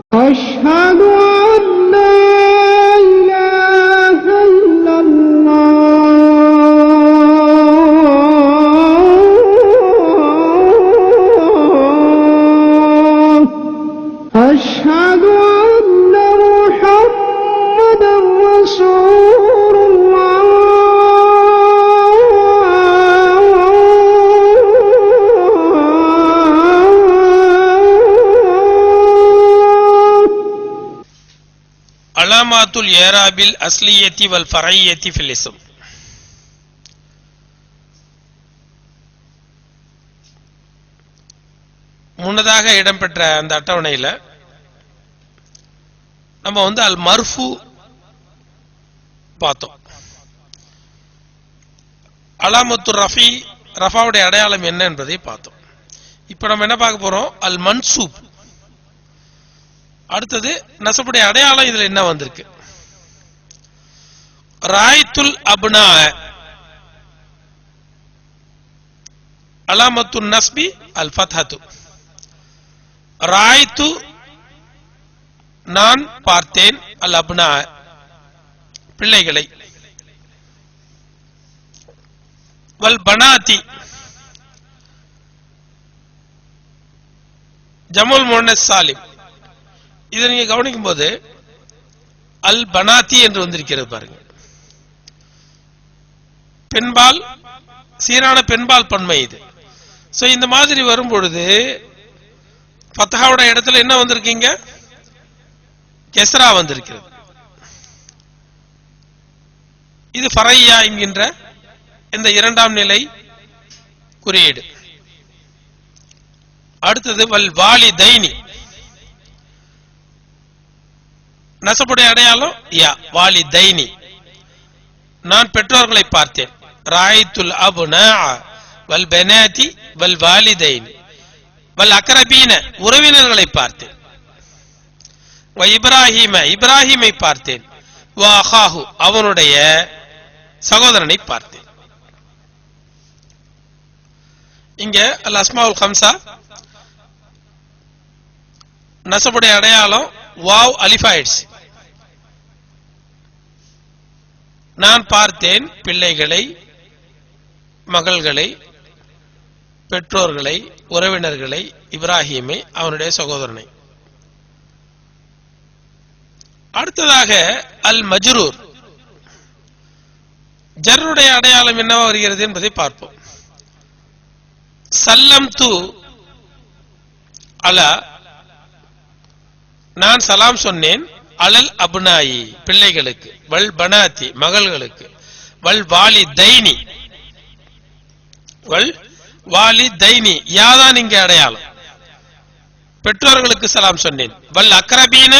أشهد أن لا إله إلا الله أشهد أن محمدا رسول الله அலாமாத்துல் ஏராபில் அஸ்லியத்தி வல் ஃபரையத்தி ஃபில் இஸ்ம். முன்னதாக இடம்பெற்ற அந்த அட்டவணையில் நம்ம அல் மர்ஃபு பார்த்தோம். அலாமத்து ரஃபி, ரஃபாவுடைய அடையாளம் என்ன என்பதை பார்த்தோம். இப்போ நம்ம என்ன பார்க்க போறோம்? அல் மன்சூப். அடுத்தது நசபுடைய அடையாளம் இதுல என்ன வந்திருக்கு? ராய்த்துல் அப்னா அலாமத்து நஸ்பி அல் ஃபத்ஹத்து. ராய்த்து நான் பார்த்தேன், அல் அப்னா பிள்ளைகளை, வல் பனாதி ஜமுல் முன்னஸ் சாலிம். இதை நீங்க கவனிக்கும் போது அல் பனாத்தி என்று வந்திருக்கிறது பாருங்க. பெண்பால், சீரான பெண்பால் பன்மை இது. சோ இந்த மாதிரி வரும் பொழுது ஃபத்ஹாவோட இடத்துல என்ன வந்திருக்கீங்க? கெஸ்ரா வந்திருக்கிறது. இது ஃபரையா என்கின்ற இந்த இரண்டாம் நிலை குறியீடு. அடுத்தது வல் வாலிதைனி, நசபுடைய அடையாளம் யா வாலிதைனி, நான் பெற்றோர்களை பார்த்தேன். ராய்த்துல் அப்னா வல் பனாதி வல் வாலிதைனி வல் அக்ரபீன, உறவினர்களை பார்த்தேன். வ இப்ராஹீம, இப்ராஹீமை பார்த்தேன். வ அஹாஹு, அவனுடைய சகோதரனை பார்த்தேன். இங்க அல் அஸ்மாவுல் ஹம்சா நசபுடைய அடையாளம் வாவ் அலிஃபாயிட்ஸ். நான் பார்த்தேன் பிள்ளைகளை, மகள்களை, பெற்றோர்களை, உறவினர்களை, இப்ராஹீமை, அவனுடைய சகோதரனை. அடுத்ததாக அல் மஜ்ரூர், ஜர்ருடைய அடையாளம் என்னவா வருகிறது என்பதை பார்ப்போம். சல்லம் து அலா, நான் சலாம் சொன்னேன். அலல் அப்னாயி, பிள்ளைகளுக்கு. வல் பனாத்தி, மகள்களுக்கு. வல் வாலிதைனி, வல் வாலிதைனி, யாதான் இங்கே அடையாளம். பெற்றோர்களுக்கு சலாம் சொன்னேன். வல் அக்ரபீன,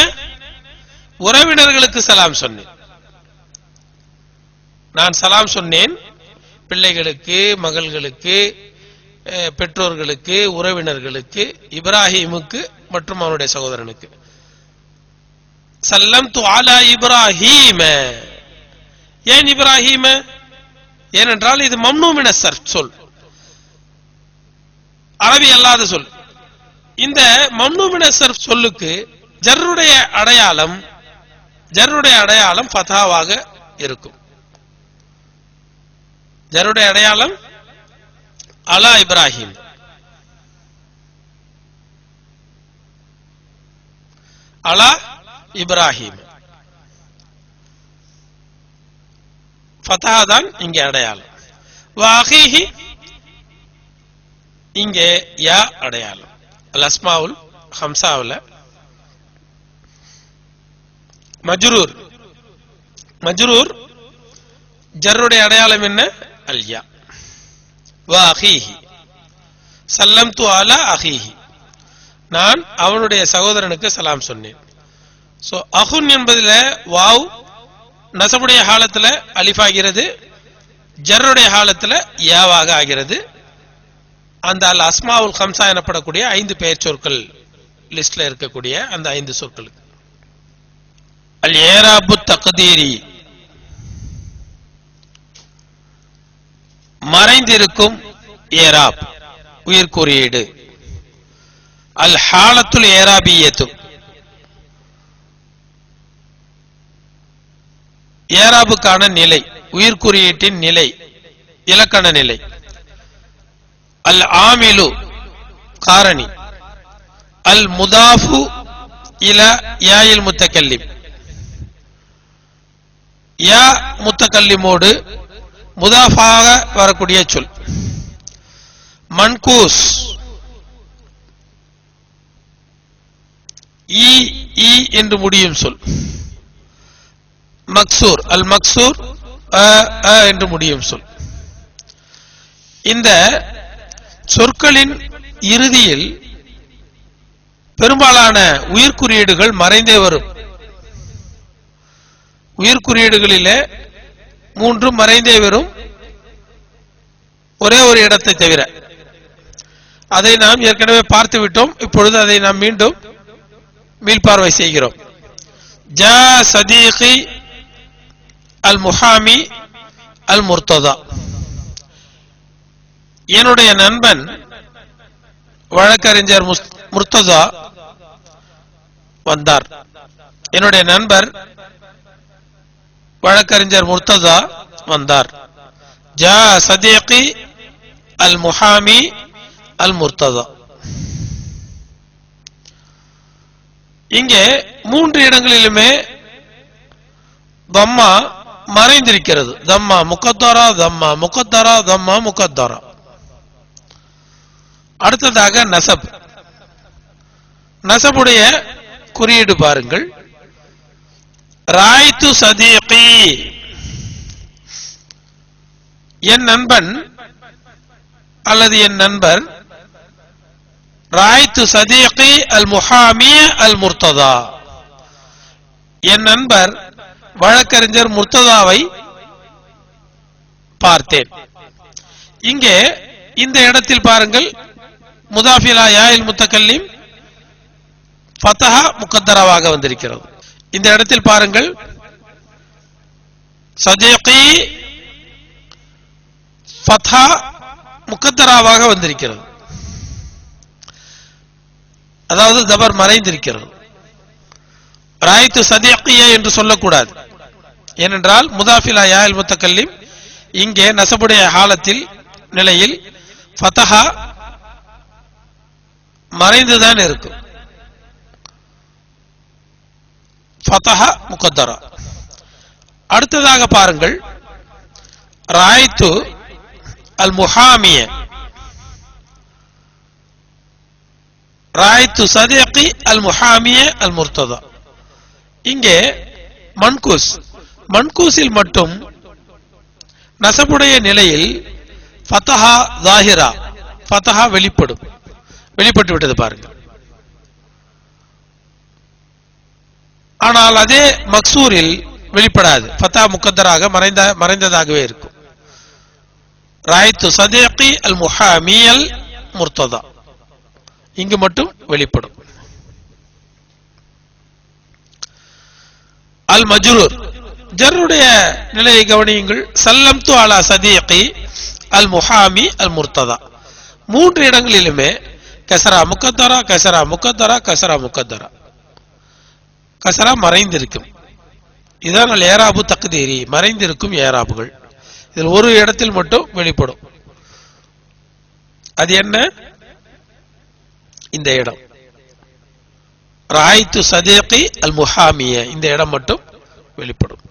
உறவினர்களுக்கு சலாம் சொன்னேன். நான் சலாம் சொன்னேன் பிள்ளைகளுக்கு, மகள்களுக்கு, பெற்றோர்களுக்கு, உறவினர்களுக்கு, இப்ராஹிமுக்கு மற்றும் அவனுடைய சகோதரனுக்கு. சல்லம்து அலா இப்ராஹீம, ஏன் இப்ராஹீம? ஏனென்றால் இது மம்னூ மின ஸர்ஃப் சொல், அரபி அல்லாத சொல். இந்த மம்னூ மின ஸர்ஃப் சொல்லுக்கு ஜர்ருடைய அடையாளம் ஃபத்ஹாவாக இருக்கும். ஜர்ருடைய அடையாளம் அலா இப்ராஹிம். அலா இப்ராஹிம், ஃபத்ஹா தான் இங்கே அடையாளம். வாஹிஹி, இங்கே யா அடையாளம். அல் அஸ்மாவுல் ஹம்சாவுல மஜ்ரூர், மஜ்ரூர் ஜர்ருடைய அடையாளம் என்ன? அல் யா. வாஹிஹி, சல்லம்து அலா அஹிஹி, நான் அவனுடைய சகோதரனுக்கு சலாம் சொன்னேன். சோ அஹுன் என்பதுல வாவ் நசபுடைய ஹாலத்துல அலிஃப் ஆகிறது, ஜர்ருடைய ஹாலத்துல யாவாக ஆகிறது. அந்த அல் அஸ்மாவுல் ஹம்சா எனப்படக்கூடிய 5 பெயர் சொற்கள் லிஸ்ட்ல இருக்கக்கூடிய அந்த 5 சொற்களுக்கு. அல் ஏராபு தக்தீரி, மறைந்திருக்கும் ஏராப், உயிர் குறியீடு. அல் ஹாலத்துல் ஏராபியத்து, ஏராபுக்கான நிலை, உயிர் குறியீட்டின் நிலை, இலக்கண நிலை. அல் ஆமிலு காரணி, அல் முதாஃபு இல யாயில் முத்தகல்லிம், யா முத்தகல்லிமோடு முதாஃபாக வரக்கூடிய சொல். மன்கூஸ் ஈ ஈ என்று முடியும் சொல். மக்சூர் அல் மக்சூர் என்று முடியும் சொல். இந்த சொற்களின் இறுதியில் பெரும்பாலான உயிர்குறியீடுகள் மறைந்தே வரும். உயிர்குறியீடுகளிலே 3 மறைந்தே வரும், ஒரே ஒரு இடத்தை தவிர. அதை நாம் ஏற்கனவே பார்த்து விட்டோம். இப்பொழுது அதை நாம் மீண்டும் மீள்பார்வை செய்கிறோம். ஜா சதீகி அல் முஹாமி அல் முர்ததா, என்னுடைய நண்பன் வழக்கறிஞர் முர்ததா வந்தார். என்னுடைய நண்பர் வழக்கறிஞர் முர்ததா வந்தார். ஜா சதீகி அல் முஹாமி அல் முர்ததா. இங்கே 3 இடங்களிலுமே தம்மா மறைந்திருக்கிறது. தம்மா முகத்தரா, தம்மா முகத்தரா, தம்மா முகத்தரா. அடுத்ததாக நசப். நசபுடைய குறியீடு பாருங்கள். ராய்து சதீகி, என் நண்பன் அல்லது என் நண்பர். ராய்து சதீகி அல் முஹாமி அல் முர்ததா, என் நண்பர் வழக்கறிஞர் முர்ததாவை பார்த்தேன். இங்கே இந்த இடத்தில் பாருங்கள், முதாஃபிலா யாயில் முத்தகல்லிம் ஃபதஹா முகத்தராவாக வந்திருக்கிறது. இந்த இடத்தில் பாருங்கள், சதீகி ஃபதஹா முகத்தராவாக வந்திருக்கிறது. அதாவது ஜபர் மறைந்திருக்கிறது. ராய்து சதீகிய என்று சொல்லக்கூடாது. ஏனென்றால் முதாஃபிலா யாயில் முத்தகல்லிம் இங்கே நசபுடைய ஹாலத்தில் நிலையில் ஃபதஹா மறைந்துதான் இருக்கும். ஃபதஹா முகத்தரா. அடுத்ததாக பாருங்கள், ராய்து அல் முஹாமிய, ராய்து சதீகி அல் முஹாமிய அல் முர்ததா. இங்கே மன்கூஸ், மன்கூஸில் மட்டும் நசபுடைய நிலையில் ஃபதஹா ஸாஹிரா, ஃபதஹா வெளிப்பட்டு விட்டது பாருங்கள். ஆனால் அதே மக்சூரில் வெளிப்படாது, ஃபதஹா முகத்தராக மறைந்ததாகவே இருக்கும். ராய்து சதீகி அல் முஹாமி அல் முர்ததா, இங்கு மட்டும் வெளிப்படும். அல் மஜ்ரூர், ஜர்ருடைய நிலையை கவனியுங்கள். சல்லம்து அலா சதீகி அல் முஹாமி அல் முர்ததா. 3 இடங்களிலுமே கசரா முகத்தரா, கசரா முகத்தரா, கசரா முகத்தரா. கசரா மறைந்திருக்கும். இதான் ஏராபு தக்தீரி, மறைந்திருக்கும் ஏராபுகள். இதில் ஒரு இடத்தில் மட்டும் வெளிப்படும். அது என்ன? இந்த இடம். ராய்து சதீகி அல் முஹாமிய, இந்த இடம் மட்டும் வெளிப்படும்.